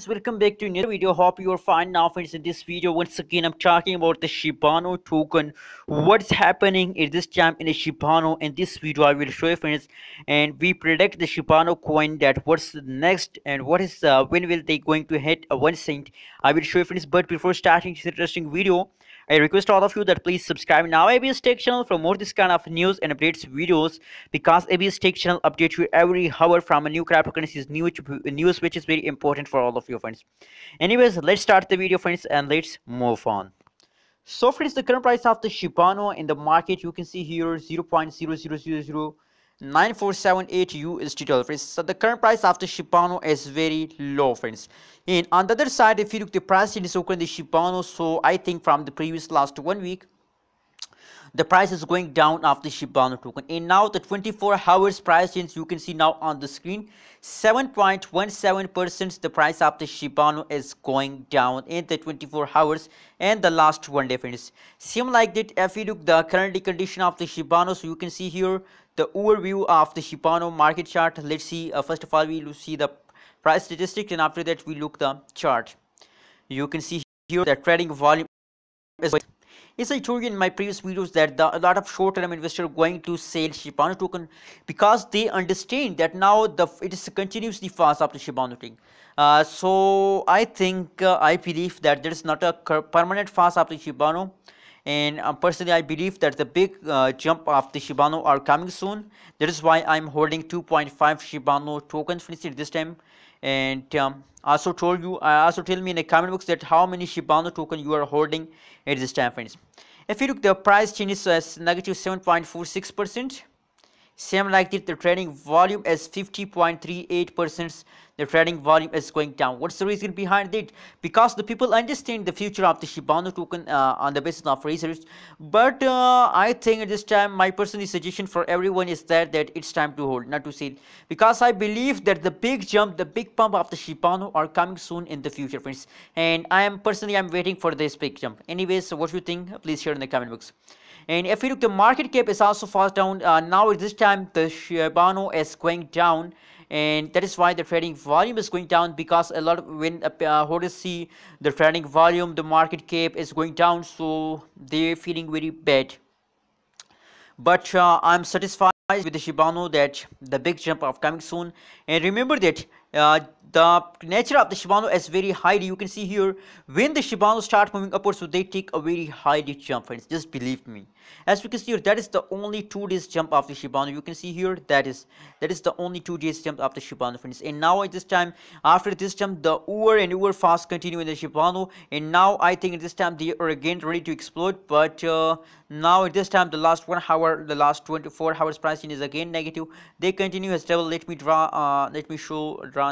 Welcome back to another video. Hope you are fine now, friends. In this video, once again, I'm talking about the Shibano token. What's happening in this time in the Shibano? In this video, I will show you, friends, and we predict the Shibano coin that what's next and what is when will they going to hit a 1 cent. I will show you, friends. But before starting this interesting video, I request all of you that please subscribe now ABS Tech channel for more this kind of news and updates videos, because ABS Tech channel updates you every hour from a new cryptocurrencies news which is very important for all of you, friends. Anyways, let's start the video, friends, and let's move on. So friends, the current price of the Shibano in the market, you can see here 0.0000947 USD dollar, friends. So the current price of the Shibano is very low, friends. And on the other side, if you look the price in the Shibano, so I think from the previous last 1 week, the price is going down of the Shibano token, and now the 24 hours price change you can see now on the screen. 7.17% the price of the Shibano is going down in the 24 hours and the last 1 day, friends. Same like that, if you look the currently condition of the Shibano, so you can see here the overview of the Shibano market chart. Let's see, first of all we will see the price statistics, and after that we look the chart. You can see here the trading volume is, as I told you in my previous videos, that a lot of short-term investors are going to sell Shibano token because they understand that now it is continuously fast after Shibano thing. So I think I believe that there is not a permanent fast after Shibano, and personally I believe that the big jump of the Shibano are coming soon. That is why I'm holding 2.5 Shibano tokens finished at this time. And also tell me in the comment box that how many Shibano token you are holding at this time, friends. If you look, the price changes as negative 7.46%. Same like that, the trading volume is 50.38%. The trading volume is going down. What's the reason behind it? Because the people understand the future of the Shibano token on the basis of research. But I think at this time, my personal suggestion for everyone is that it's time to hold, not to sell, because I believe that the big jump, the big pump of the Shibano are coming soon in the future, friends. And I'm waiting for this big jump. Anyways, so what do you think? Please share in the comment box. And if you look, the market cap is also fast down. Now at this time the Shibano is going down, and that is why the trading volume is going down, because a lot of when holders see the trading volume, the market cap is going down, so they're feeling very bad. But I'm satisfied with the Shibano that the big jump of coming soon. And remember that the nature of the Shibano is very high. You can see here when the Shibano start moving upwards, so they take a very high jump, friends. Just believe me. As we can see here, that is the only 2 days jump of the Shibano. You can see here that is the only 2 days jump of the Shibano, friends. And now at this time, after this jump, the over fast continue in the Shibano. And now I think at this time they are again ready to explode. But now at this time, the last 1 hour, the last 24 hours pricing is again negative. They continue as level. Let me draw on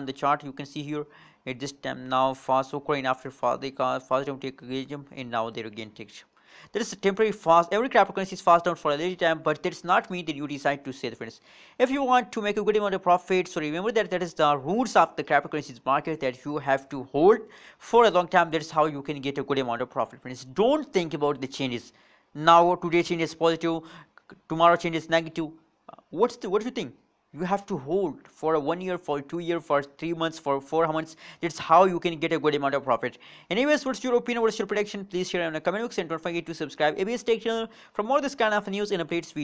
the chart. You can see here at this time now fast occurring after fast they fast down take a jump, and now they again take. There is a temporary fast. Every cryptocurrency is fast down for a little time, but that does not mean that you decide to sell, friends. If you want to make a good amount of profit, so remember that is the rules of the cryptocurrencies market, that you have to hold for a long time. That is how you can get a good amount of profit, friends. Don't think about the changes. Now today change is positive, tomorrow change is negative. What do you think? You have to hold for a 1 year, for 2 years, for 3 months, for 4 months. That's how you can get a good amount of profit. Anyways, what's your opinion? What's your prediction? Please share in the comment box, and don't forget to subscribe ABS Tech channel for more this kind of news and updates.